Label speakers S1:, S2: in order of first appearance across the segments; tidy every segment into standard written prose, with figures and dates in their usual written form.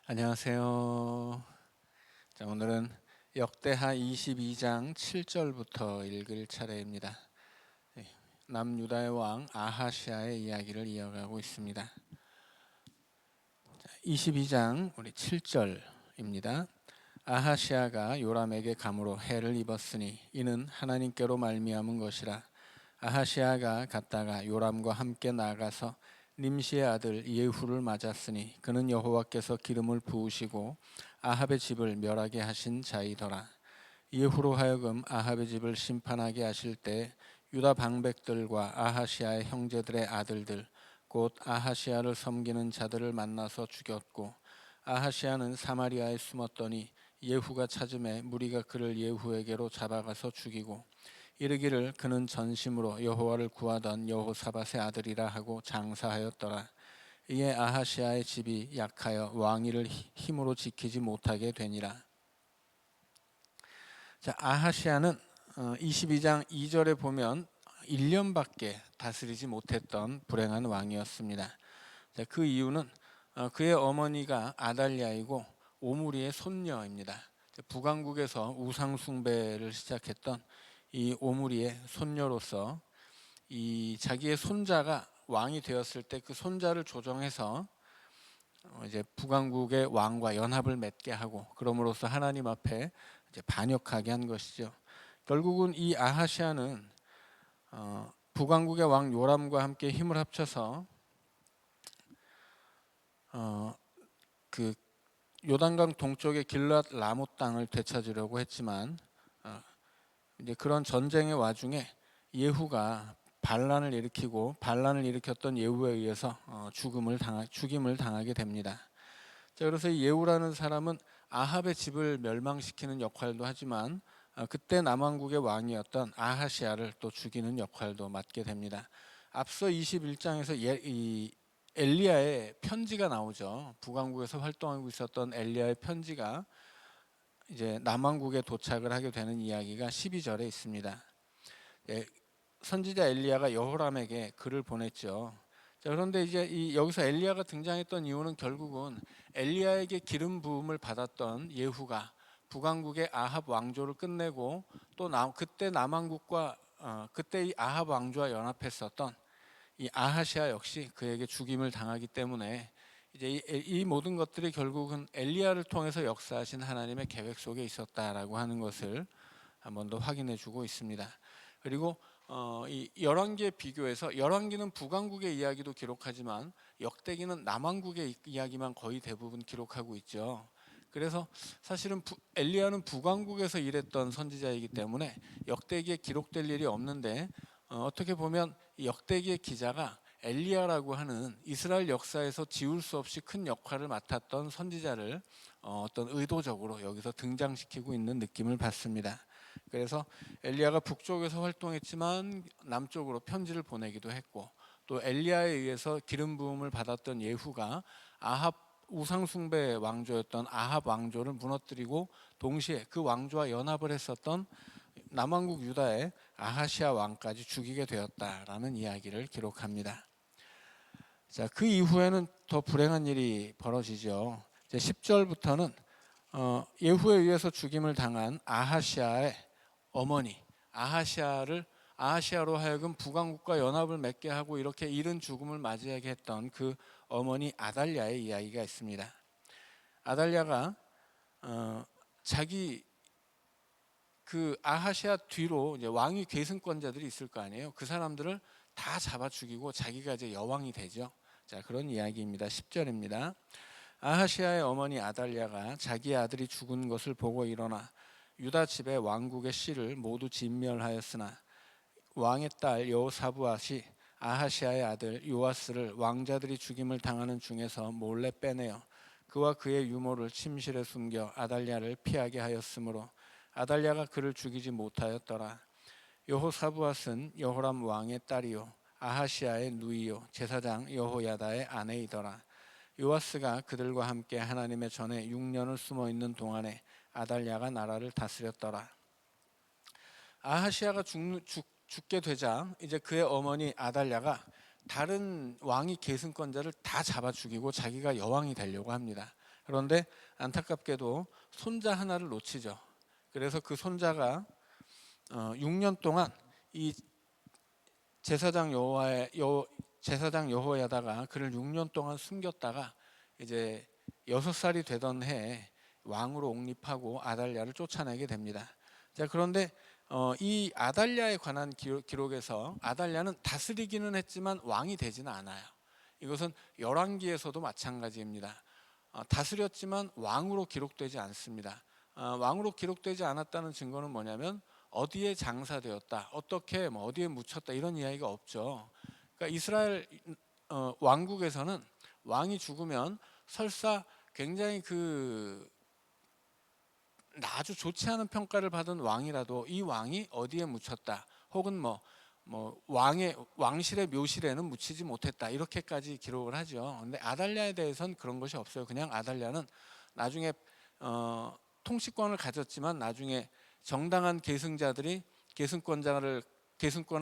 S1: 안녕하세요. 자, 오늘은 역대하 22장 7절부터 읽을 차례입니다. 남유다의 왕 아하시아의 이야기를 이어가고 있습니다. 22장 우리 7절입니다. 아하시아가 요람에게 감으로 해를 입었으니 이는 하나님께로 말미암은 것이라. 아하시아가 갔다가 요람과 함께 나가서 님시의 아들 예후를 맞았으니 그는 여호와께서 기름을 부으시고 아합의 집을 멸하게 하신 자이더라. 예후로 하여금 아합의 집을 심판하게 하실 때 유다 방백들과 아하시아의 형제들의 아들들 곧 아하시아를 섬기는 자들을 만나서 죽였고, 아하시아는 사마리아에 숨었더니 예후가 찾음에 무리가 그를 예후에게로 잡아가서 죽이고 이르기를 그는 전심으로 여호와를 구하던 여호사밧의 아들이라 하고 장사하였더라. 이에 아하시아의 집이 약하여 왕위를 힘으로 지키지 못하게 되니라. 자, 아하시아는 22장 2절에 보면 1년밖에 다스리지 못했던 불행한 왕이었습니다. 자, 그 이유는 그의 어머니가 아달랴이고 오므리의 손녀입니다. 북왕국에서 우상 숭배를 시작했던 이 오므리의 손녀로서 이 자기의 손자가 왕이 되었을 때 그 손자를 조정해서 이제 북왕국의 왕과 연합을 맺게 하고 그럼으로써 하나님 앞에 이제 반역하게 한 것이죠. 결국은 이 아하시아는 북왕국의 왕 요람과 함께 힘을 합쳐서 그 요단강 동쪽의 길랏 라못 땅을 되찾으려고 했지만 이제 그런 전쟁의 와중에 예후가 반란을 일으켰던 예후에 의해서 죽임을 당하게 됩니다. 자, 그래서 이 예후라는 사람은 아합의 집을 멸망시키는 역할도 하지만 그때 남왕국의 왕이었던 아하시아를 또 죽이는 역할도 맡게 됩니다. 앞서 21장에서 이 엘리야의 편지가 나오죠. 북왕국에서 활동하고 있었던 엘리야의 편지가 이제 남왕국에 도착을 하게 되는 이야기가 12절에 있습니다. 선지자 엘리야가 여호람에게 글을 보냈죠. 자, 그런데 이제 여기서 엘리야가 등장했던 이유는 결국은 엘리야에게 기름 부음을 받았던 예후가 북왕국의 아합 왕조를 끝내고 또 그때 남왕국과 그때 이 아합 왕조와 연합했었던 이 아하시아 역시 그에게 죽임을 당하기 때문에 이제 이 모든 것들이 결국은 엘리야를 통해서 역사하신 하나님의 계획 속에 있었다라고 하는 것을 한 번 더 확인해주고 있습니다. 그리고 이 열왕기에 비교해서 열왕기는 북왕국의 이야기도 기록하지만 역대기는 남왕국의 이야기만 거의 대부분 기록하고 있죠. 그래서 사실은 엘리야는 북왕국에서 일했던 선지자이기 때문에 역대기에 기록될 일이 없는데 어떻게 보면 역대기의 기자가 엘리야라고 하는 이스라엘 역사에서 지울 수 없이 큰 역할을 맡았던 선지자를 어떤 의도적으로 여기서 등장시키고 있는 느낌을 받습니다. 그래서 엘리야가 북쪽에서 활동했지만 남쪽으로 편지를 보내기도 했고, 또 엘리야에 의해서 기름 부음을 받았던 예후가 아합 우상 숭배 왕조였던 아합 왕조를 무너뜨리고 동시에 그 왕조와 연합을 했었던 남왕국 유다의 아하시아 왕까지 죽이게 되었다라는 이야기를 기록합니다. 자, 그 이후에는 더 불행한 일이 벌어지죠. 10절부터는 예후에 의해서 죽임을 당한 아하시아의 어머니 아하시아로 하여금 북왕국과 연합을 맺게 하고 이렇게 이른 죽음을 맞이하게 했던 그 어머니 아달랴의 이야기가 있습니다. 아달랴가 자기 그 아하시아 뒤로 이제 왕위 계승권자들이 있을 거 아니에요. 그 사람들을 다 잡아 죽이고 자기가 이제 여왕이 되죠. 자, 그런 이야기입니다. 10절입니다. 아하시아의 어머니 아달랴가 자기 아들이 죽은 것을 보고 일어나 유다 집의 왕국의 씨를 모두 진멸하였으나 왕의 딸 여호사부앗이 아하시아의 아들 요아스를 왕자들이 죽임을 당하는 중에서 몰래 빼내어 그와 그의 유모를 침실에 숨겨 아달랴를 피하게 하였으므로 아달랴가 그를 죽이지 못하였더라. 여호사부앗은 여호람 왕의 딸이요 아하시아의 누이요 제사장 여호야다의 아내이더라. 요아스가 그들과 함께 하나님의 전에 6년을 숨어 있는 동안에 아달랴가 나라를 다스렸더라. 아하시아가 죽게 되자 이제 그의 어머니 아달랴가 다른 왕위 계승권자를 다 잡아 죽이고 자기가 여왕이 되려고 합니다. 그런데 안타깝게도 손자 하나를 놓치죠. 그래서 그 손자가 6년 동안 이 제사장 여호야다가 그를 6년 동안 숨겼다가 이제 6살이 되던 해에 왕으로 옹립하고 아달랴를 쫓아내게 됩니다. 자, 그런데 이 아달랴에 관한 기록에서 아달랴는 다스리기는 했지만 왕이 되지는 않아요. 이것은 열왕기에서도 마찬가지입니다. 다스렸지만 왕으로 기록되지 않습니다. 왕으로 기록되지 않았다는 증거는 뭐냐면 어디에 장사되었다, 어떻게 어디에 묻혔다 이런 이야기가 없죠. 그러니까 이스라엘 왕국에서는 왕이 죽으면 설사 굉장히 아주 좋지 않은 평가를 받은 왕이라도 이 왕이 어디에 묻혔다, 혹은 왕의 왕실의 묘실에는 묻히지 못했다 이렇게까지 기록을 하죠. 근데 아달랴에 대해서는 그런 것이 없어요. 그냥 아달랴는 나중에 통치권을 가졌지만 나중에 정당한 계승권을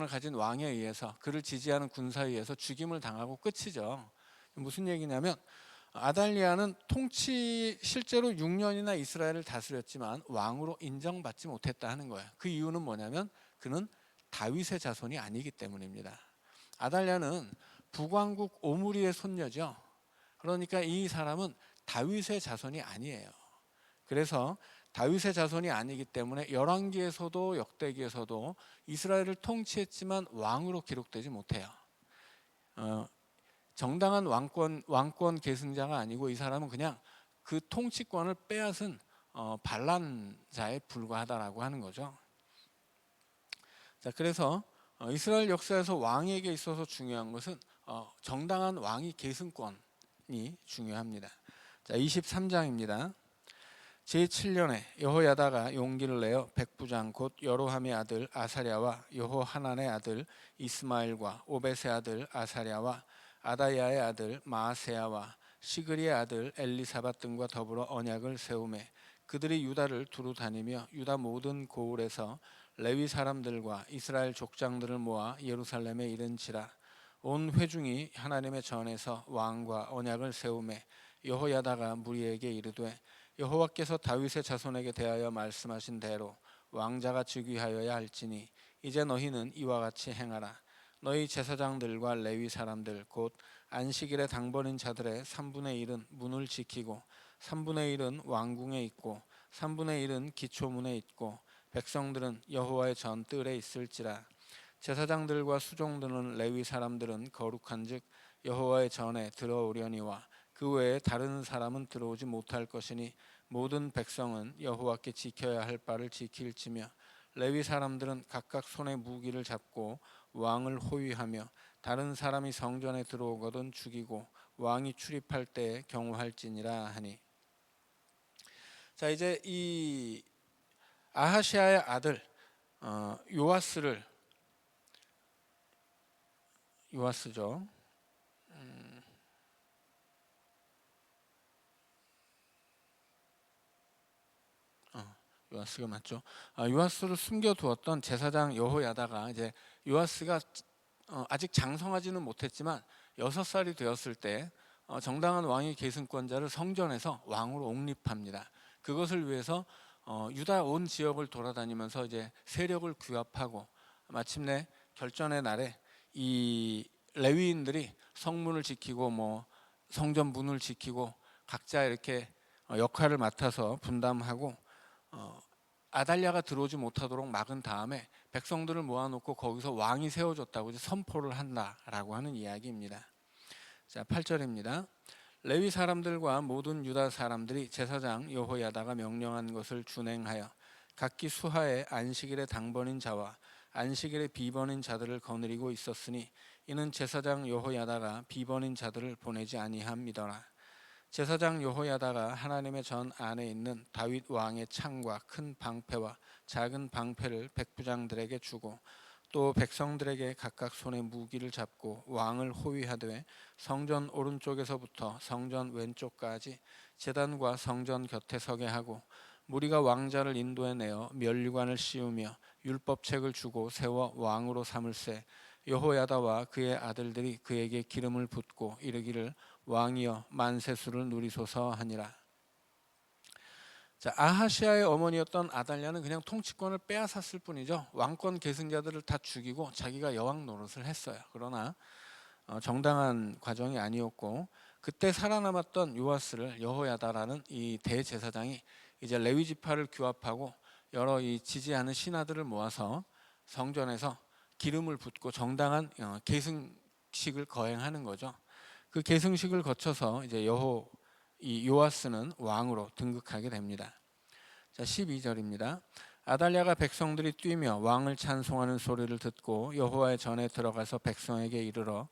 S1: 가진 왕에 의해서, 그를 지지하는 군사에 의해서 죽임을 당하고 끝이죠. 무슨 얘기냐면 아달랴는 실제로 6년이나 이스라엘을 다스렸지만 왕으로 인정받지 못했다 하는 거예요. 그 이유는 뭐냐면 그는 다윗의 자손이 아니기 때문입니다. 아달랴는 북왕국 오므리의 손녀죠. 그러니까 이 사람은 다윗의 자손이 아니에요. 그래서 다윗의 자손이 아니기 때문에 열왕기에서도 역대기에서도 이스라엘을 통치했지만 왕으로 기록되지 못해요. 정당한 왕권 계승자가 아니고 이 사람은 그냥 그 통치권을 빼앗은 반란자에 불과하다라고 하는 거죠. 자, 그래서 이스라엘 역사에서 왕에게 있어서 중요한 것은 정당한 왕위 계승권이 중요합니다. 자, 23장입니다. 제7년에 여호야다가 용기를 내어 백부장 곧 여로함의 아들 아사랴와 여호하난의 아들 이스마엘과 오벳의 아들 아사랴와 아다야의 아들 마아세야와 시그리의 아들 엘리사밧 등과 더불어 언약을 세우매 그들이 유다를 두루 다니며 유다 모든 고을에서 레위 사람들과 이스라엘 족장들을 모아 예루살렘에 이른지라. 온 회중이 하나님의 전에서 왕과 언약을 세우매 여호야다가 무리에게 이르되 여호와께서 다윗의 자손에게 대하여 말씀하신 대로 왕자가 즉위하여야 할지니 이제 너희는 이와 같이 행하라. 너희 제사장들과 레위 사람들 곧 안식일에 당번인 자들의 3분의 1은 문을 지키고 3분의 1은 왕궁에 있고 3분의 1은 기초문에 있고 백성들은 여호와의 전 뜰에 있을지라. 제사장들과 수종드는 레위 사람들은 거룩한즉 여호와의 전에 들어오려니와 그 외에 다른 사람은 들어오지 못할 것이니 모든 백성은 여호와께 지켜야 할 바를 지킬지며 레위 사람들은 각각 손에 무기를 잡고 왕을 호위하며 다른 사람이 성전에 들어오거든 죽이고 왕이 출입할 때에 경호할지니라 하니. 자, 이제 이 아하시아의 아들 요아스죠. 요아스가 맞죠. 요아스를 숨겨두었던 제사장 여호야다가 이제 요아스가 아직 장성하지는 못했지만 6살이 되었을 때 정당한 왕위 계승권자를 성전에서 왕으로 옹립합니다. 그것을 위해서 유다 온 지역을 돌아다니면서 이제 세력을 규합하고 마침내 결전의 날에 이 레위인들이 성문을 지키고 성전 문을 지키고 각자 이렇게 역할을 맡아서 분담하고 아달랴가 들어오지 못하도록 막은 다음에 백성들을 모아놓고 거기서 왕이 세워졌다고 이제 선포를 한다라고 하는 이야기입니다. 자, 8절입니다. 레위 사람들과 모든 유다 사람들이 제사장 여호야다가 명령한 것을 준행하여 각기 수하에 안식일에 당번인 자와 안식일에 비번인 자들을 거느리고 있었으니 이는 제사장 여호야다가 비번인 자들을 보내지 아니함이더라. 제사장 여호야다가 하나님의 전 안에 있는 다윗 왕의 창과 큰 방패와 작은 방패를 백부장들에게 주고 또 백성들에게 각각 손에 무기를 잡고 왕을 호위하되 성전 오른쪽에서부터 성전 왼쪽까지 제단과 성전 곁에 서게 하고 무리가 왕자를 인도해 내어 면류관을 씌우며 율법책을 주고 세워 왕으로 삼을세 여호야다와 그의 아들들이 그에게 기름을 붓고 이르기를 왕이여 만세수를 누리소서 하니라. 자, 아하시아의 어머니였던 아달랴는 그냥 통치권을 빼앗았을 뿐이죠. 왕권 계승자들을 다 죽이고 자기가 여왕 노릇을 했어요. 그러나 정당한 과정이 아니었고, 그때 살아남았던 요아스를 여호야다라는 이 대제사장이 이제 레위 지파를 규합하고 여러 이 지지하는 신하들을 모아서 성전에서 기름을 붓고 정당한 계승식을 거행하는 거죠. 그 계승식을 거쳐서 이제 이 요아스는 왕으로 등극하게 됩니다. 자, 12절입니다. 아달랴가 백성들이 뛰며 왕을 찬송하는 소리를 듣고 여호와의 전에 들어가서 백성에게 이르러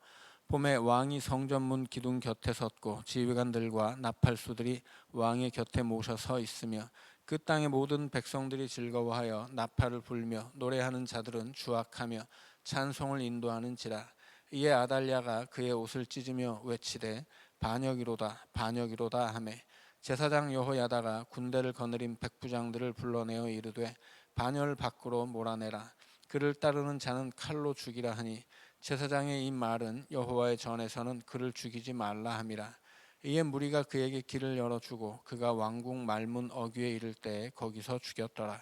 S1: 봄에 왕이 성전문 기둥 곁에 섰고 지휘관들과 나팔수들이 왕의 곁에 모셔 서 있으며 그 땅의 모든 백성들이 즐거워하여 나팔을 불며 노래하는 자들은 주악하며 찬송을 인도하는지라. 이에 아달랴가 그의 옷을 찢으며 외치되 반역이로다 반역이로다 하매 제사장 여호야다가 군대를 거느린 백부장들을 불러내어 이르되 반열 밖으로 몰아내라. 그를 따르는 자는 칼로 죽이라 하니 제사장의 이 말은 여호와의 전에서는 그를 죽이지 말라 함이라. 이에 무리가 그에게 길을 열어주고 그가 왕궁 말문 어귀에 이를 때에 거기서 죽였더라.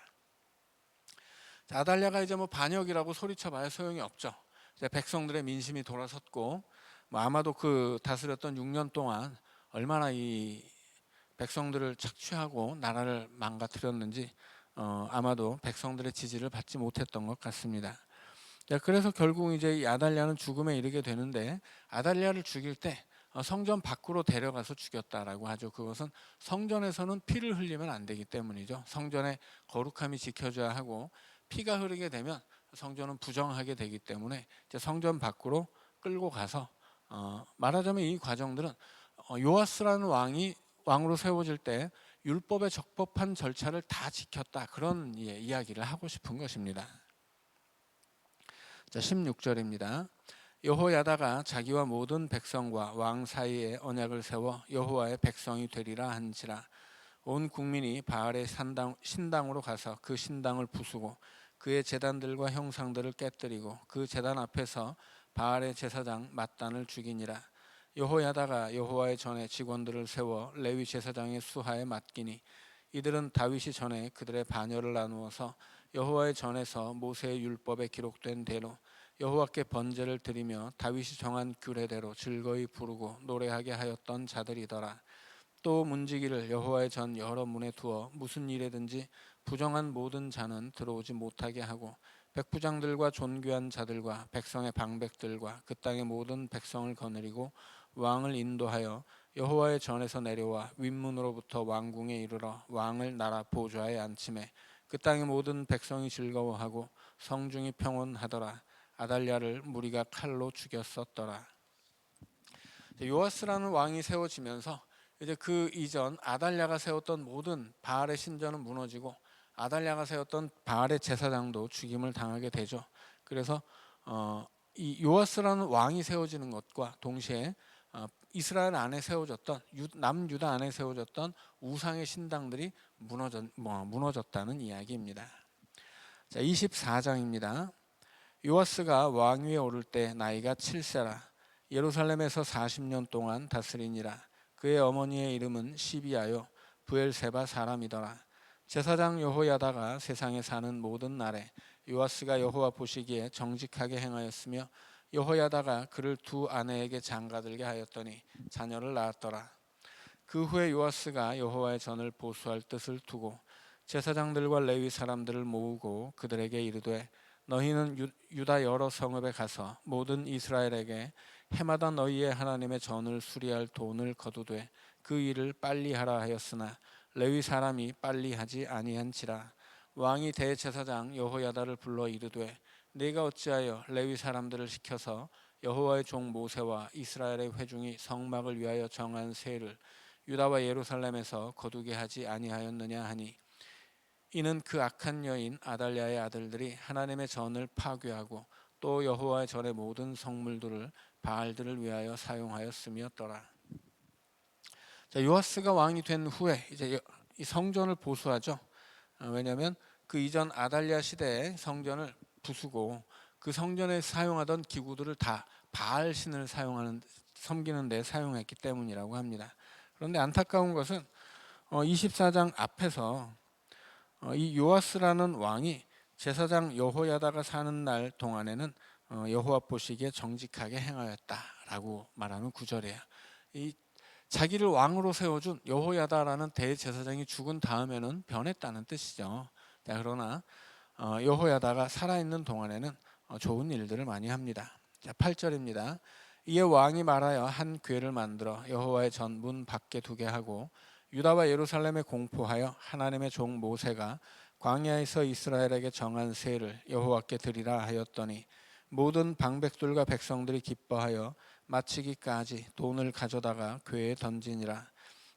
S1: 자, 아달랴가 이제 반역이라고 소리쳐봐야 소용이 없죠. 이제 백성들의 민심이 돌아섰고 아마도 그 다스렸던 6년 동안 얼마나 이 백성들을 착취하고 나라를 망가뜨렸는지 아마도 백성들의 지지를 받지 못했던 것 같습니다. 자, 그래서 결국 이제 이 아달랴는 죽음에 이르게 되는데, 아달랴를 죽일 때 성전 밖으로 데려가서 죽였다라고 하죠. 그것은 성전에서는 피를 흘리면 안 되기 때문이죠. 성전의 거룩함이 지켜져야 하고 피가 흐르게 되면 성전은 부정하게 되기 때문에 이제 성전 밖으로 끌고 가서 말하자면 이 과정들은 요아스라는 왕이 왕으로 세워질 때 율법에 적법한 절차를 다 지켰다, 그런 이야기를 하고 싶은 것입니다. 자, 16절입니다. 여호야다가 자기와 모든 백성과 왕 사이에 언약을 세워 여호와의 백성이 되리라 한지라. 온 국민이 바알의 신당으로 가서 그 신당을 부수고 그의 제단들과 형상들을 깨뜨리고 그 제단 앞에서 바알의 제사장 맏단을 죽이니라. 여호야다가 여호와의 전에 직원들을 세워 레위 제사장의 수하에 맡기니 이들은 다윗이 전에 그들의 반열을 나누어서 여호와의 전에서 모세의 율법에 기록된 대로 여호와께 번제를 드리며 다윗이 정한 규례대로 즐거이 부르고 노래하게 하였던 자들이더라. 또 문지기를 여호와의 전 여러 문에 두어 무슨 일에든지 부정한 모든 자는 들어오지 못하게 하고 백부장들과 존귀한 자들과 백성의 방백들과 그 땅의 모든 백성을 거느리고 왕을 인도하여 여호와의 전에서 내려와 윗문으로부터 왕궁에 이르러 왕을 나라 보좌에 앉히매 그 땅의 모든 백성이 즐거워하고 성중이 평온하더라. 아달랴를 무리가 칼로 죽였었더라. 요아스라는 왕이 세워지면서 이제 그 이전 아달랴가 세웠던 모든 바알의 신전은 무너지고 아달랴가 세웠던 바알의 제사장도 죽임을 당하게 되죠. 그래서 이 요아스라는 왕이 세워지는 것과 동시에 이스라엘 안에 세워졌던 남유다 안에 세워졌던 우상의 신당들이 무너졌다는 이야기입니다. 자, 24장입니다. 요아스가 왕위에 오를 때 나이가 7세라. 예루살렘에서 40년 동안 다스리니라. 그의 어머니의 이름은 시비아요 브엘세바 사람이더라. 제사장 여호야다가 세상에 사는 모든 날에 요아스가 여호와 보시기에 정직하게 행하였으며 여호야다가 그를 두 아내에게 장가들게 하였더니 자녀를 낳았더라. 그 후에 요아스가 여호와의 전을 보수할 뜻을 두고 제사장들과 레위 사람들을 모으고 그들에게 이르되 너희는 유다 여러 성읍에 가서 모든 이스라엘에게 해마다 너희의 하나님의 전을 수리할 돈을 거두되 그 일을 빨리 하라 하였으나 레위 사람이 빨리 하지 아니한지라. 왕이 대제사장 여호야다를 불러 이르되 네가 어찌하여 레위 사람들을 시켜서 여호와의 종 모세와 이스라엘의 회중이 성막을 위하여 정한 세를 유다와 예루살렘에서 거두게 하지 아니하였느냐 하니 이는 그 악한 여인 아달랴의 아들들이 하나님의 전을 파괴하고 또 여호와의 전의 모든 성물들을 바알들을 위하여 사용하였음이었더라. 자, 요아스가 왕이 된 후에 이제 이 성전을 보수하죠. 왜냐하면 그 이전 아달랴 시대에 성전을 부수고 그 성전에 사용하던 기구들을 다 바알 신을 섬기는 데 사용했기 때문이라고 합니다. 그런데 안타까운 것은 24장 앞에서 이 요아스라는 왕이 제사장 여호야다가 사는 날 동안에는 여호와 보시기에 정직하게 행하였다라고 말하는 구절이에요. 이 자기를 왕으로 세워준 여호야다라는 대제사장이 죽은 다음에는 변했다는 뜻이죠. 자, 그러나 여호야다가 살아있는 동안에는 좋은 일들을 많이 합니다. 자, 8절입니다. 이에 왕이 말하여 한 궤를 만들어 여호와의 전 문 밖에 두게 하고 유다와 예루살렘에 공포하여 하나님의 종 모세가 광야에서 이스라엘에게 정한 세를 여호와께 드리라 하였더니 모든 방백들과 백성들이 기뻐하여 마치기까지 돈을 가져다가 궤에 던지니라.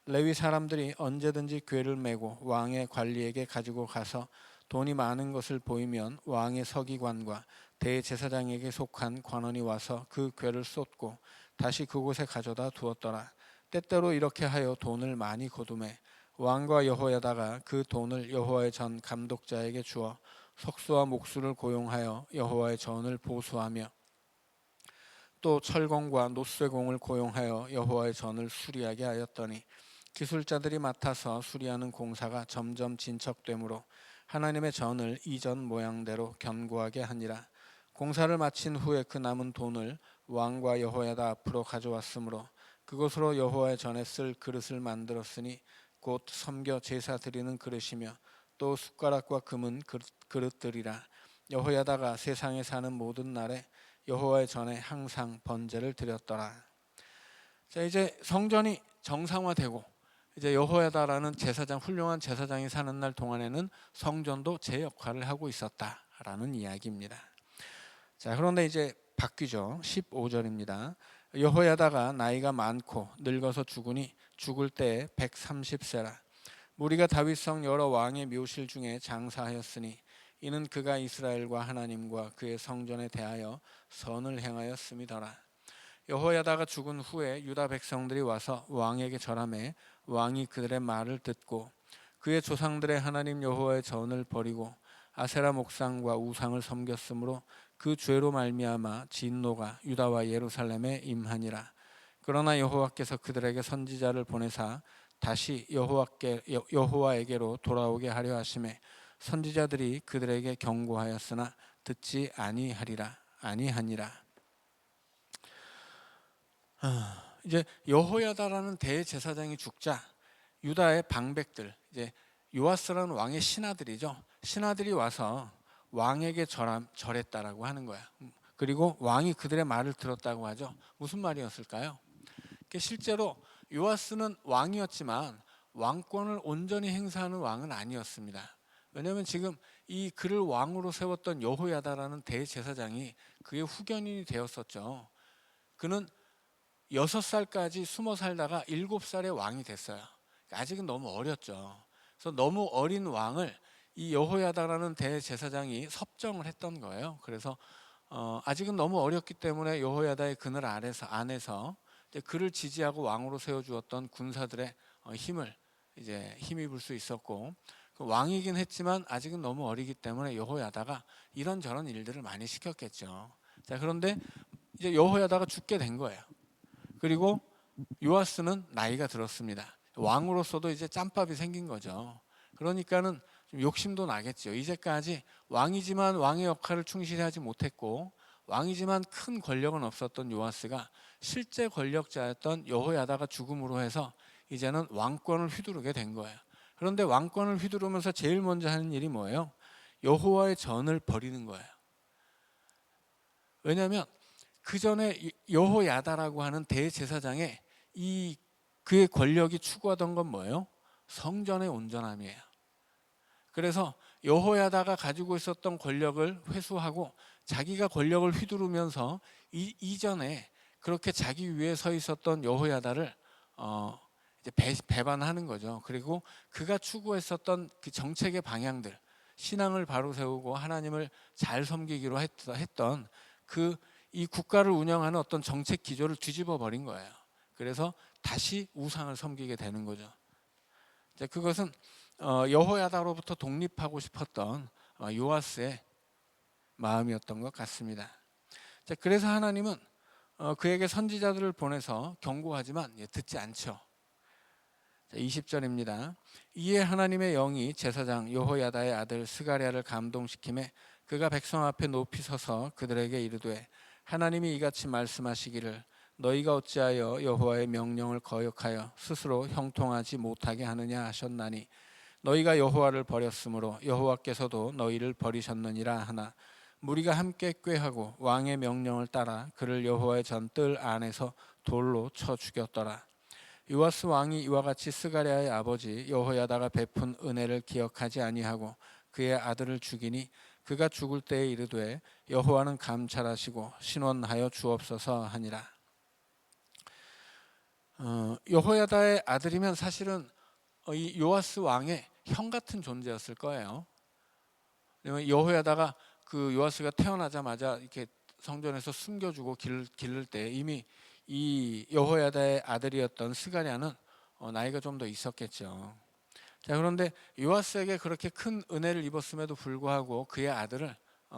S1: 레위 사람들이 언제든지 궤를 메고 왕의 관리에게 가지고 가서 돈이 많은 것을 보이면 왕의 서기관과 대제사장에게 속한 관원이 와서 그 궤를 쏟고 다시 그곳에 가져다 두었더라. 때때로 이렇게 하여 돈을 많이 거두매 왕과 여호야다가 그 돈을 여호와의 전 감독자에게 주어 석수와 목수를 고용하여 여호와의 전을 보수하며 또 철공과 노쇠공을 고용하여 여호와의 전을 수리하게 하였더니 기술자들이 맡아서 수리하는 공사가 점점 진척되므로 하나님의 전을 이전 모양대로 견고하게 하니라. 공사를 마친 후에 그 남은 돈을 왕과 여호야다 앞으로 가져왔으므로 그것으로 여호와의 전에 쓸 그릇을 만들었으니 곧 섬겨 제사 드리는 그릇이며 또 숟가락과 금은 그릇들이라. 여호야다가 세상에 사는 모든 날에 여호와의 전에 항상 번제를 드렸더라. 자, 이제 성전이 정상화되고 이제 여호야다라는 제사장, 훌륭한 제사장이 사는 날 동안에는 성전도 제 역할을 하고 있었다라는 이야기입니다. 자, 그런데 이제 바뀌죠. 15절입니다. 여호야다가 나이가 많고 늙어서 죽으니 죽을 때에 130세라. 무리가 다윗성 여러 왕의 묘실 중에 장사하였으니 이는 그가 이스라엘과 하나님과 그의 성전에 대하여 선을 행하였음이더라. 여호야다가 죽은 후에 유다 백성들이 와서 왕에게 절하매 왕이 그들의 말을 듣고 그의 조상들의 하나님 여호와의 전을 버리고 아세라 목상과 우상을 섬겼으므로 그 죄로 말미암아 진노가 유다와 예루살렘에 임하니라. 그러나 여호와께서 그들에게 선지자를 보내사 다시 여호와에게로 돌아오게 하려 하심에 선지자들이 그들에게 경고하였으나 듣지 아니하니라. 이제 여호야다라는 대제사장이 죽자 유다의 방백들, 이제 요아스라는 왕의 신하들이죠. 신하들이 와서 왕에게 절했다라고 하는 거야. 그리고 왕이 그들의 말을 들었다고 하죠. 무슨 말이었을까요? 실제로 요아스는 왕이었지만 왕권을 온전히 행사하는 왕은 아니었습니다. 왜냐하면 지금 이 그를 왕으로 세웠던 여호야다라는 대제사장이 그의 후견인이 되었었죠. 그는 6살까지 숨어 살다가 7살에 왕이 됐어요. 아직은 너무 어렸죠. 그래서 너무 어린 왕을 이 여호야다라는 대제사장이 섭정을 했던 거예요. 그래서 아직은 너무 어렸기 때문에 여호야다의 그늘 안에서 그를 지지하고 왕으로 세워주었던 군사들의 힘을 이제 힘입을 수 있었고, 왕이긴 했지만 아직은 너무 어리기 때문에 여호야다가 이런저런 일들을 많이 시켰겠죠. 자, 그런데 이제 여호야다가 죽게 된 거예요. 그리고 요아스는 나이가 들었습니다. 왕으로서도 이제 짬밥이 생긴 거죠. 그러니까는 좀 욕심도 나겠죠. 이제까지 왕이지만 왕의 역할을 충실히 하지 못했고 왕이지만 큰 권력은 없었던 요아스가 실제 권력자였던 여호야다가 죽음으로 해서 이제는 왕권을 휘두르게 된 거예요. 그런데 왕권을 휘두르면서 제일 먼저 하는 일이 뭐예요? 여호와의 전을 버리는 거예요. 왜냐하면 그 전에 여호야다라고 하는 대제사장의 그의 권력이 추구하던 건 뭐예요? 성전의 온전함이에요. 그래서 여호야다가 가지고 있었던 권력을 회수하고 자기가 권력을 휘두르면서 이전에 그렇게 자기 위에 서 있었던 여호야다를 이제 배반하는 거죠. 그리고 그가 추구했었던 그 정책의 방향들, 신앙을 바로 세우고 하나님을 잘 섬기기로 했던 이 국가를 운영하는 어떤 정책 기조를 뒤집어 버린 거예요. 그래서 다시 우상을 섬기게 되는 거죠. 그것은 여호야다로부터 독립하고 싶었던 요아스의 마음이었던 것 같습니다. 그래서 하나님은 그에게 선지자들을 보내서 경고하지만 듣지 않죠. 20절입니다. 이에 하나님의 영이 제사장 여호야다의 아들 스가랴를 감동시키매 그가 백성 앞에 높이 서서 그들에게 이르되 하나님이 이같이 말씀하시기를 너희가 어찌하여 여호와의 명령을 거역하여 스스로 형통하지 못하게 하느냐 하셨나니 너희가 여호와를 버렸으므로 여호와께서도 너희를 버리셨느니라 하나 무리가 함께 꾀하고 왕의 명령을 따라 그를 여호와의 전뜰 안에서 돌로 쳐 죽였더라. 요아스 왕이 이와 같이 스가랴의 아버지 여호야다가 베푼 은혜를 기억하지 아니하고 그의 아들을 죽이니 그가 죽을 때에 이르되 여호와는 감찰하시고 신원하여 주옵소서 하니라. 여호야다의 아들이면 사실은 이 요아스 왕의 형 같은 존재였을 거예요. 왜냐면 여호야다가 그 요아스가 태어나자마자 이렇게 성전에서 숨겨주고 기를 때 이미 이 여호야다의 아들이었던 스가랴는 나이가 좀 더 있었겠죠. 자, 그런데 요아스에게 그렇게 큰 은혜를 입었음에도 불구하고 그의 아들을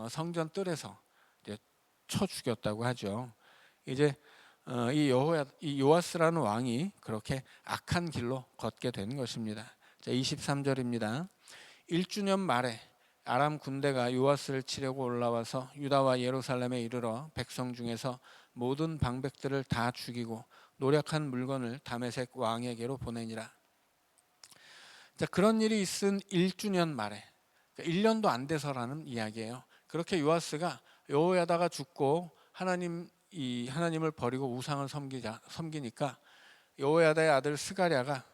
S1: 성전 뜰에서 이제 쳐 죽였다고 하죠. 이제 이 요아스라는 왕이 그렇게 악한 길로 걷게 된 것입니다. 자, 23절입니다. 1주년 말에 아람 군대가 요아스를 치려고 올라와서 유다와 예루살렘에 이르러 백성 중에서 모든 방백들을 다 죽이고 노력한 물건을 다메섹 왕에게로 보내니라. 자, 그런 일이 있은 1주년 말에, 그러니까 1년도 안 돼서라는 이야기예요. 그렇게 요아스가 여호야다가 죽고 하나님을 버리고 우상을 섬기니까 여호야다의 아들 스가랴가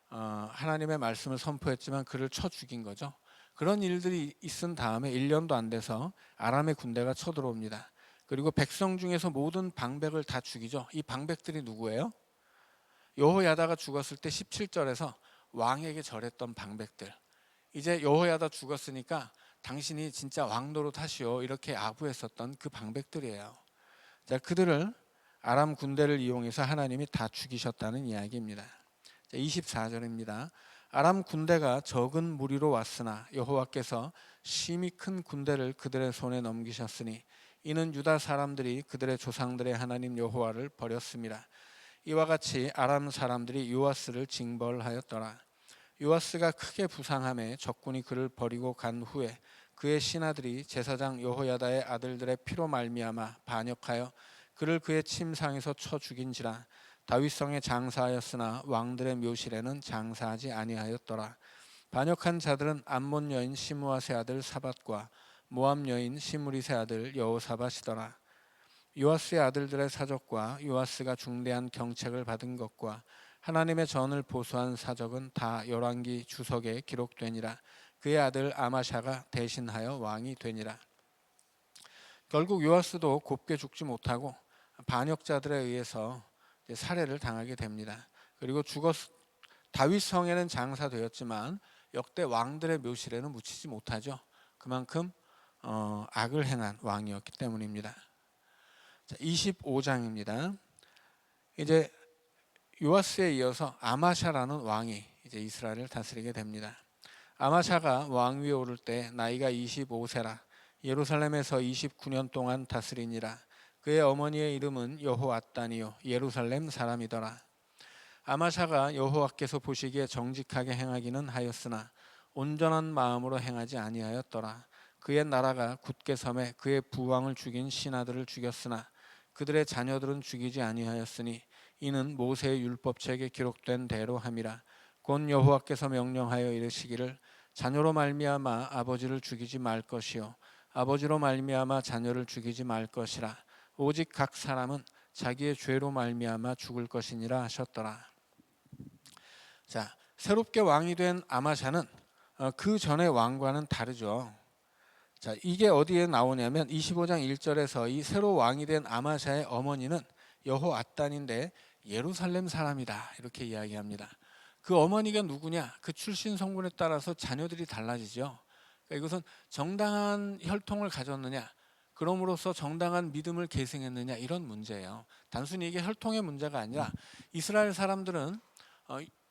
S1: 하나님의 말씀을 선포했지만 그를 쳐 죽인 거죠. 그런 일들이 있은 다음에 1년도 안 돼서 아람의 군대가 쳐들어옵니다. 그리고 백성 중에서 모든 방백을 다 죽이죠. 이 방백들이 누구예요? 여호야다가 죽었을 때 17절에서 왕에게 절했던 방백들. 이제 여호야다 죽었으니까 당신이 진짜 왕 노릇하시오 이렇게 아부했었던 그 방백들이에요. 자, 그들을 아람 군대를 이용해서 하나님이 다 죽이셨다는 이야기입니다. 24절입니다. 아람 군대가 적은 무리로 왔으나 여호와께서 심히 큰 군대를 그들의 손에 넘기셨으니 이는 유다 사람들이 그들의 조상들의 하나님 여호와를 버렸습니다. 이와 같이 아람 사람들이 요아스를 징벌하였더라. 요아스가 크게 부상하며 적군이 그를 버리고 간 후에 그의 신하들이 제사장 여호야다의 아들들의 피로 말미암아 반역하여 그를 그의 침상에서 쳐 죽인지라. 다윗성에 장사하였으나 왕들의 묘실에는 장사하지 아니하였더라. 반역한 자들은 암몬 여인 시므아세 아들 사밧과 모압 여인 시므리세 아들 여호사밧이더라. 요아스의 아들들의 사적과 요아스가 중대한 경책을 받은 것과 하나님의 전을 보수한 사적은 다 열왕기 주석에 기록되니라. 그의 아들 아마샤가 대신하여 왕이 되니라. 결국 요아스도 곱게 죽지 못하고 반역자들에 의해서 살해를 당하게 됩니다. 그리고 다윗 성에는 장사되었지만 역대 왕들의 묘실에는 묻히지 못하죠. 그만큼 악을 행한 왕이었기 때문입니다. 자, 25장입니다. 이제 요아스에 이어서 아마샤라는 왕이 이제 이스라엘을 다스리게 됩니다. 아마샤가 왕위에 오를 때 나이가 25세라 예루살렘에서 29년 동안 다스리니라. 그의 어머니의 이름은 여호앗단이요 예루살렘 사람이더라. 아마샤가 여호와께서 보시기에 정직하게 행하기는 하였으나 온전한 마음으로 행하지 아니하였더라. 그의 나라가 굳게 섬에 그의 부왕을 죽인 신하들을 죽였으나 그들의 자녀들은 죽이지 아니하였으니 이는 모세의 율법책에 기록된 대로 함이라. 곧 여호와께서 명령하여 이르시기를 자녀로 말미암아 아버지를 죽이지 말 것이요 아버지로 말미암아 자녀를 죽이지 말 것이라. 오직 각 사람은 자기의 죄로 말미암아 죽을 것이니라 하셨더라. 자, 새롭게 왕이 된 아마샤는 그 전의 왕과는 다르죠. 자, 이게 어디에 나오냐면 25장 1절에서 이 새로 왕이 된 아마샤의 어머니는 여호앗단인데 예루살렘 사람이다 이렇게 이야기합니다. 그 어머니가 누구냐? 그 출신 성분에 따라서 자녀들이 달라지죠. 그러니까 이것은 정당한 혈통을 가졌느냐, 그럼으로써 정당한 믿음을 계승했느냐 이런 문제예요. 단순히 이게 혈통의 문제가 아니라 이스라엘 사람들은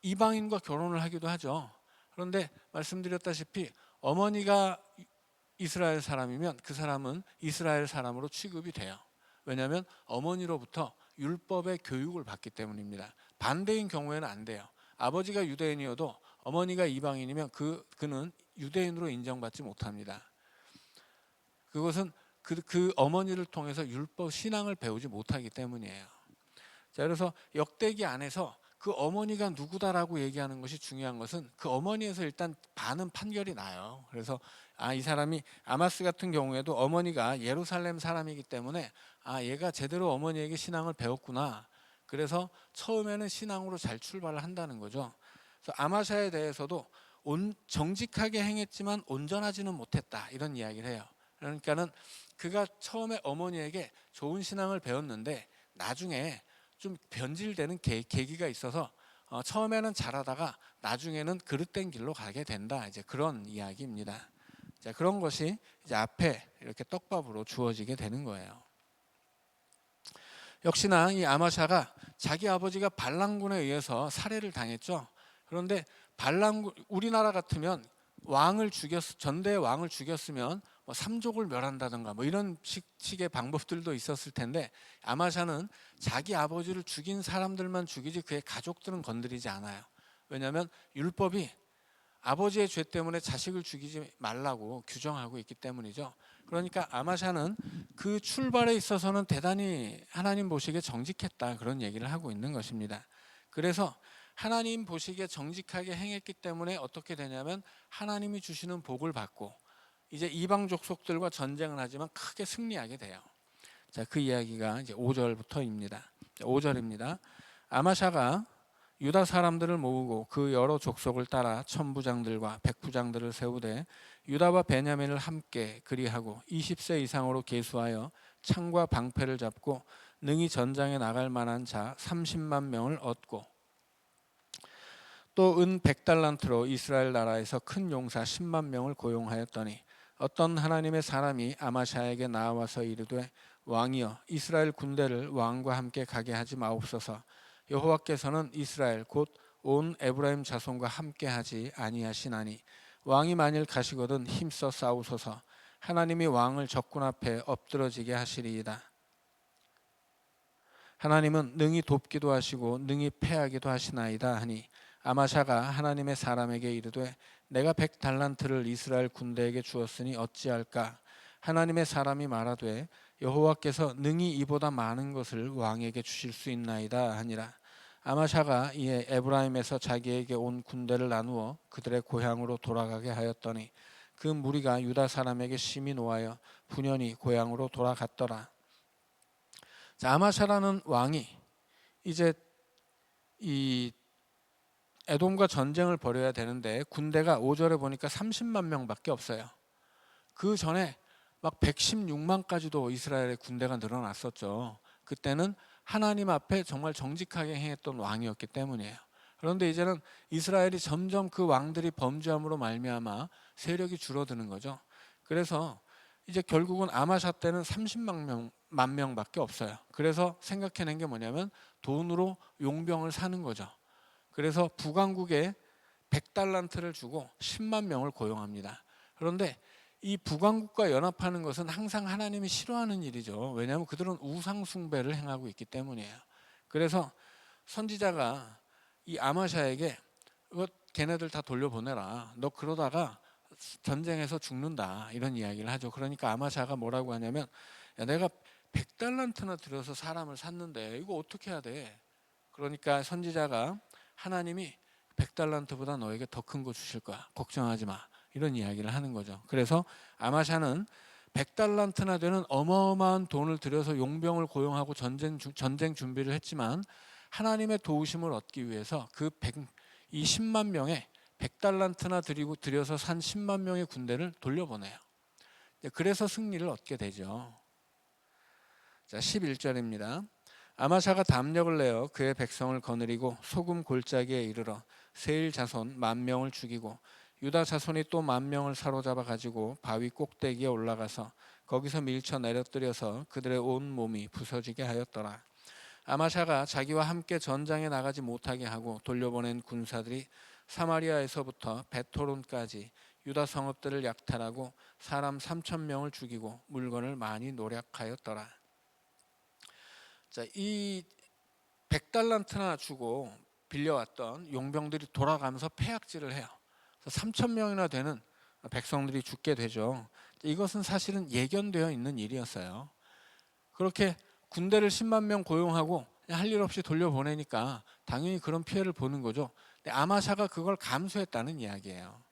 S1: 이방인과 결혼을 하기도 하죠. 그런데 말씀드렸다시피 어머니가 이스라엘 사람이면 그 사람은 이스라엘 사람으로 취급이 돼요. 왜냐하면 어머니로부터 율법의 교육을 받기 때문입니다. 반대인 경우에는 안 돼요. 아버지가 유대인이어도 어머니가 이방인이면 그는 유대인으로 인정받지 못합니다. 그것은 그 어머니를 통해서 율법 신앙을 배우지 못하기 때문이에요. 자, 그래서 역대기 안에서 그 어머니가 누구다라고 얘기하는 것이 중요한 것은 그 어머니에서 일단 많은 판결이 나요. 그래서 이 사람이 아마스 같은 경우에도 어머니가 예루살렘 사람이기 때문에 얘가 제대로 어머니에게 신앙을 배웠구나. 그래서 처음에는 신앙으로 잘 출발을 한다는 거죠. 그래서 아마샤에 대해서도 정직하게 행했지만 온전하지는 못했다 이런 이야기를 해요. 그러니까는 그가 처음에 어머니에게 좋은 신앙을 배웠는데 나중에 좀 변질되는 계기가 있어서 처음에는 잘하다가 나중에는 그릇된 길로 가게 된다. 이제 그런 이야기입니다. 자, 그런 것이 이제 앞에 이렇게 떡밥으로 주어지게 되는 거예요. 역시나 이 아마샤가 자기 아버지가 발랑군에 의해서 살해를 당했죠. 그런데 발랑군, 우리나라 같으면 전대의 왕을 죽였으면 뭐 삼족을 멸한다든가 뭐 이런 식의 방법들도 있었을 텐데 아마샤는 자기 아버지를 죽인 사람들만 죽이지 그의 가족들은 건드리지 않아요. 왜냐하면 율법이 아버지의 죄 때문에 자식을 죽이지 말라고 규정하고 있기 때문이죠. 그러니까 아마샤는 그 출발에 있어서는 대단히 하나님 보시기에 정직했다 그런 얘기를 하고 있는 것입니다. 그래서 하나님 보시기에 정직하게 행했기 때문에 어떻게 되냐면 하나님이 주시는 복을 받고 이제 이방 족속들과 전쟁을 하지만 크게 승리하게 돼요. 자, 그 이야기가 이제 5절부터입니다. 5절입니다. 아마샤가 유다 사람들을 모으고 그 여러 족속을 따라 천부장들과 백부장들을 세우되 유다와 베냐민을 함께 그리하고 20세 이상으로 계수하여 창과 방패를 잡고 능히 전장에 나갈 만한 자 30만 명을 얻고 또 은 100달란트로 이스라엘 나라에서 큰 용사 10만 명을 고용하였더니 어떤 하나님의 사람이 아마샤에게 나와서 이르되 왕이여 이스라엘 군대를 왕과 함께 가게 하지 마옵소서. 여호와께서는 이스라엘 곧 온 에브라임 자손과 함께 하지 아니하시나니 왕이 만일 가시거든 힘써 싸우소서. 하나님이 왕을 적군 앞에 엎드러지게 하시리이다. 하나님은 능히 돕기도 하시고 능히 패하기도 하시나이다 하니 아마샤가 하나님의 사람에게 이르되 내가 100달란트를 이스라엘 군대에게 주었으니 어찌할까. 하나님의 사람이 말하되 여호와께서 능히 이보다 많은 것을 왕에게 주실 수 있나이다 하니라. 아마샤가 이에 에브라임에서 자기에게 온 군대를 나누어 그들의 고향으로 돌아가게 하였더니 그 무리가 유다 사람에게 심히 노하여 분연히 고향으로 돌아갔더라. 자, 아마샤라는 왕이 이제 이 에돔과 전쟁을 벌여야 되는데 군대가 5절에 보니까 30만 명밖에 없어요. 그 전에 막 116만까지도 이스라엘의 군대가 늘어났었죠. 그때는 하나님 앞에 정말 정직하게 행했던 왕이었기 때문이에요. 그런데 이제는 이스라엘이 점점 그 왕들이 범죄함으로 말미암아 세력이 줄어드는 거죠. 그래서 이제 결국은 아마샤 때는 30만 명밖에 없어요. 그래서 생각해낸 게 뭐냐면 돈으로 용병을 사는 거죠. 그래서 북왕국에 100달란트를 주고 10만 명을 고용합니다. 그런데 이 북왕국과 연합하는 것은 항상 하나님이 싫어하는 일이죠. 왜냐하면 그들은 우상 숭배를 행하고 있기 때문이에요. 그래서 선지자가 이 아마샤에게 걔네들 다 돌려보내라. 너 그러다가 전쟁에서 죽는다. 이런 이야기를 하죠. 그러니까 아마샤가 뭐라고 하냐면 야, 내가 100달란트나 들여서 사람을 샀는데 이거 어떻게 해야 돼? 그러니까 선지자가 하나님이 100달란트보다 너에게 더 큰 거 주실 거야. 걱정하지 마. 이런 이야기를 하는 거죠. 그래서 아마샤는 100달란트나 되는 어마어마한 돈을 들여서 용병을 고용하고 전쟁 준비를 했지만 하나님의 도우심을 얻기 위해서 이 10만 명의 100달란트나 들여서 산 10만 명의 군대를 돌려보내요. 그래서 승리를 얻게 되죠. 자, 11절입니다. 아마샤가 담력을 내어 그의 백성을 거느리고 소금 골짜기에 이르러 세일 자손 10,000명을 죽이고 유다 자손이 또 10,000명을 사로잡아 가지고 바위 꼭대기에 올라가서 거기서 밀쳐 내려뜨려서 그들의 온 몸이 부서지게 하였더라. 아마샤가 자기와 함께 전장에 나가지 못하게 하고 돌려보낸 군사들이 사마리아에서부터 베토론까지 유다 성읍들을 약탈하고 사람 3,000명을 죽이고 물건을 많이 노략하였더라. 자, 이 100달란트나 주고 빌려왔던 용병들이 돌아가면서 패약질을 해요. 3천 명이나 되는 백성들이 죽게 되죠. 이것은 사실은 예견되어 있는 일이었어요. 그렇게 군대를 10만 명 고용하고 할 일 없이 돌려보내니까 당연히 그런 피해를 보는 거죠. 근데 아마샤가 그걸 감수했다는 이야기예요.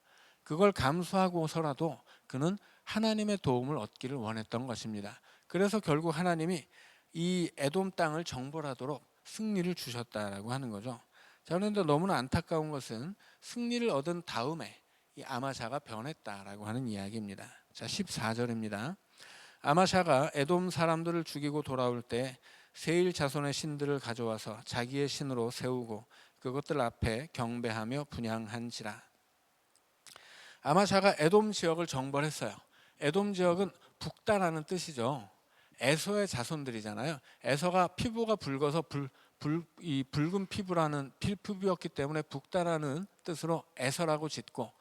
S1: 그걸 감수하고서라도 그는 하나님의 도움을 얻기를 원했던 것입니다. 그래서 결국 하나님이 이 에돔 땅을 정벌하도록 승리를 주셨다라고 하는 거죠. 자, 그런데 너무나 안타까운 것은 승리를 얻은 다음에 이 아마샤가 변했다라고 하는 이야기입니다. 자, 14절입니다. 아마샤가 에돔 사람들을 죽이고 돌아올 때 세일 자손의 신들을 가져와서 자기의 신으로 세우고 그것들 앞에 경배하며 분향한지라. 아마샤가 에돔 지역을 정벌했어요. 에돔 지역은 북다라는 뜻이죠. 에서의 자손들이잖아요. 에서가 피부가 붉어서 이 붉은 피부라는 피부였기 때문에 북다라는 뜻으로 에서라고 짓고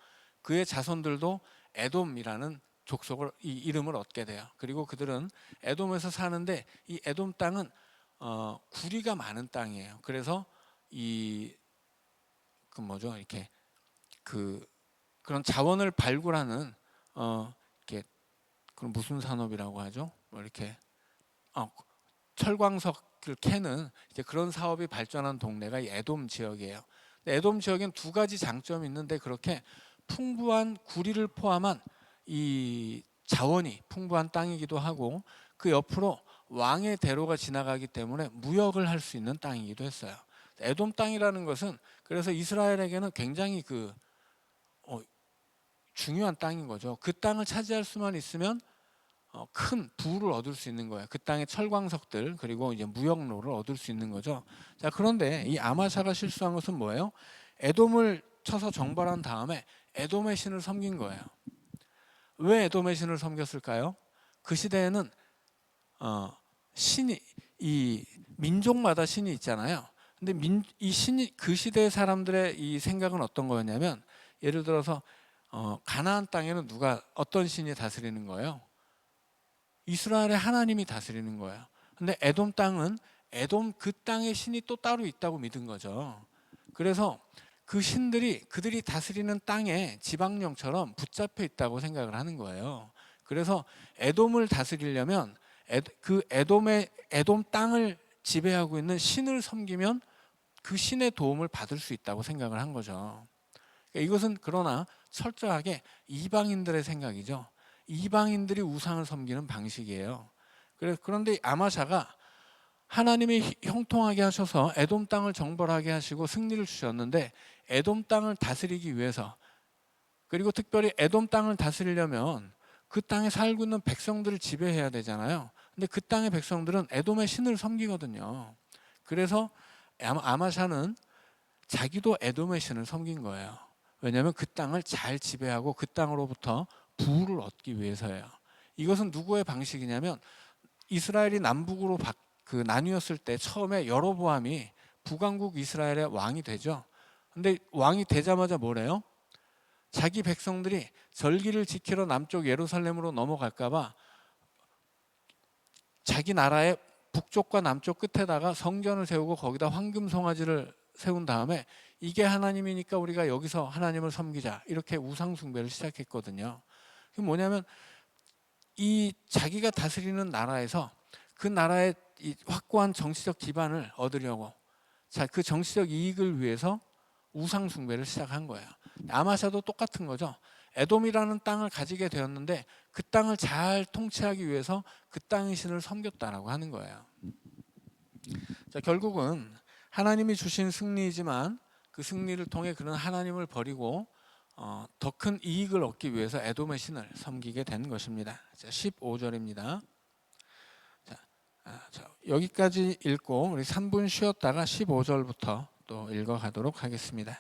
S1: 그의 자손들도 에돔이라는 족속을 이 이름을 얻게 돼요. 그리고 그들은 에돔에서 사는데 이 에돔 땅은 구리가 많은 땅이에요. 그래서 이렇게 그런 자원을 발굴하는 이렇게 그런 무슨 산업이라고 하죠? 뭐 이렇게 철광석을 캐는 이제 그런 사업이 발전한 동네가 이 에돔 지역이에요. 에돔 지역엔 두 가지 장점이 있는데 그렇게 풍부한 구리를 포함한 이 자원이 풍부한 땅이기도 하고 그 옆으로 왕의 대로가 지나가기 때문에 무역을 할 수 있는 땅이기도 했어요. 에돔 땅이라는 것은 그래서 이스라엘에게는 굉장히 중요한 땅인 거죠. 그 땅을 차지할 수만 있으면 큰 부를 얻을 수 있는 거예요. 그 땅의 철광석들 그리고 이제 무역로를 얻을 수 있는 거죠. 자, 그런데 이 아마샤가 실수한 것은 뭐예요? 에돔을 쳐서 정벌한 다음에 에돔의 신을 섬긴 거예요. 왜 에돔의 신을 섬겼을까요? 그 시대에는 신이 이 민족마다 신이 있잖아요. 근데 이 신이 그 시대 사람들의 이 생각은 어떤 거였냐면 예를 들어서 가나안 땅에는 어떤 신이 다스리는 거예요? 이스라엘의 하나님이 다스리는 거예요. 근데 에돔 땅은 에돔 그 땅의 신이 또 따로 있다고 믿은 거죠. 그래서 그 신들이 그들이 다스리는 땅에 지방령처럼 붙잡혀 있다고 생각을 하는 거예요. 그래서 에돔을 다스리려면 그 에돔 땅을 지배하고 있는 신을 섬기면 그 신의 도움을 받을 수 있다고 생각을 한 거죠. 이것은 그러나 철저하게 이방인들의 생각이죠. 이방인들이 우상을 섬기는 방식이에요. 그런데 아마샤가 하나님이 형통하게 하셔서 에돔 땅을 정벌하게 하시고 승리를 주셨는데 에돔 땅을 다스리기 위해서 그리고 특별히 에돔 땅을 다스리려면 그 땅에 살고 있는 백성들을 지배해야 되잖아요. 근데 그 땅의 백성들은 에돔의 신을 섬기거든요. 그래서 아마샤는 자기도 에돔의 신을 섬긴 거예요. 왜냐하면 그 땅을 잘 지배하고 그 땅으로부터 부를 얻기 위해서예요. 이것은 누구의 방식이냐면 이스라엘이 남북으로 나뉘었을 때 처음에 여로보암이 북왕국 이스라엘의 왕이 되죠. 근데 왕이 되자마자 뭐래요? 자기 백성들이 절기를 지키러 남쪽 예루살렘으로 넘어갈까 봐 자기 나라의 북쪽과 남쪽 끝에다가 성전을 세우고 거기다 황금 송아지를 세운 다음에 이게 하나님이니까 우리가 여기서 하나님을 섬기자 이렇게 우상 숭배를 시작했거든요. 그게 뭐냐면 이 자기가 다스리는 나라에서 그 나라의 이 확고한 정치적 기반을 얻으려고 그 정치적 이익을 위해서 우상 숭배를 시작한 거예요. 아마샤도 똑같은 거죠. 에돔이라는 땅을 가지게 되었는데 그 땅을 잘 통치하기 위해서 그 땅의 신을 섬겼다라고 하는 거예요. 자, 결국은 하나님이 주신 승리이지만 그 승리를 통해 그는 하나님을 버리고 더 큰 이익을 얻기 위해서 에돔의 신을 섬기게 된 것입니다. 자, 15절입니다. 자, 여기까지 읽고 우리 3분 쉬었다가 15절부터 또 읽어가도록 하겠습니다.